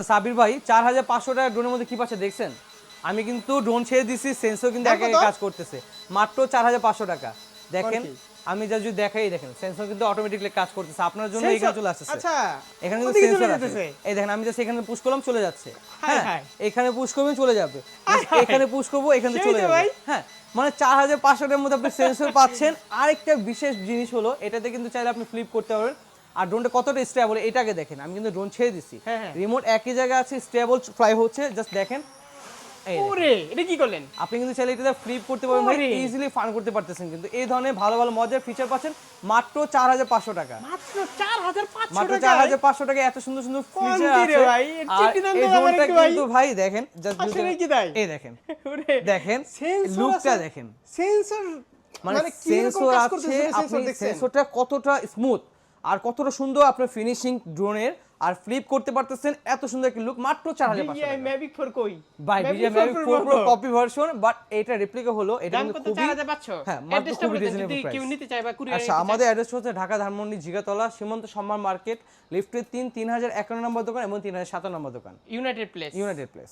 সাবির ভাই 4500 টাকা ড্রোনের মধ্যে কি পাচ্ছে দেখছেন? আমি কিন্তু ড্রোন ছেড়ে দিছি, সেন্সর কিন্তু একা কাজ করতেছে মাত্র 4500 টাকা। দেখেন আমি যা যদি দেখাই, দেখেন সেন্সর কিন্তু অটোমেটিক্যালি কাজ করতেছে আপনার জন্য। এখানে চলে আসছে। আচ্ছা, এখানে কিন্তু সেন্সর আছে। এই দেখেন আমি জাস্ট এখানে পুশ করলাম চলে যাচ্ছে। হ্যাঁ, এখানে পুশ করবেন চলে যাবে, এখানে পুশ করব এখানে চলে যাবে। হ্যাঁ, মানে 4500 টাকার মধ্যে আপনি সেন্সর পাচ্ছেন। আরেকটা বিশেষ জিনিস হলো এটাতে কিন্তু চাইলে আপনি ফ্লিপ করতে পারবেন। আর ড্রোনটা কতটা স্টেবল এটাকে দেখেন। আমি কিন্তু ড্রোন ছেড়ে দিছি, রিমোট একই জায়গায় আছে, স্টেবল ফ্লাই হচ্ছে। জাস্ট দেখেন, ওরে এটা কি করলেন? আপনি কিন্তু চাইলে এটা ফ্লিপ করতে পারবেন ভাই, ইজিলি ফান করতে পারতেছেন। কিন্তু এই ধরনের ভালো ভালো মজার ফিচার পাচ্ছেন মাত্র 4500 টাকা। মাত্র 4500 মাত্র টাকা? 4500 টাকা এত সুন্দর সুন্দর ফিচার আছে ভাই, আর এই ড্রোনটা কিন্তু ভাই দেখেন জাস্ট আসলে কি তাই? এই দেখেন, ওরে দেখেন সেন্সর লুকটা দেখেন, সেন্সর মানে কি রকম সেন্সর কাজ আছে, করতেছে আপনি সেন্সর দেখছেন? সেন্সরটা কতটা স্মুথ আর কতটা সুন্দর আপনার ফিনিশিং ড্রোনের, আর ফ্লিপ করতে পারতেছেন এত সুন্দর একটা লুক মাত্র 4500 DJI টাকা। Mavic 4 কই? ভাই DJI Mavic 4 Pro copy version, but এটা রেপ্লিকা হলো, এটা দাম কিন্তু কত? খুবই 4500? হ্যাঁ মাত্র অ্যাড্রেসটা খুবই বলে দেন রিজনেবল যদি প্রাইস। কেউ নিতে চায় বা কুরিয়ার আচ্ছা, আমাদের অ্যাড্রেস হচ্ছে ঢাকা ধানমন্ডি জিগাতলা সীমান্ত সম্মান মার্কেট, লিফটের 3051 নম্বর দোকান এবং 3057 নম্বর দোকান, ইউনাইটেড প্লেস। United place.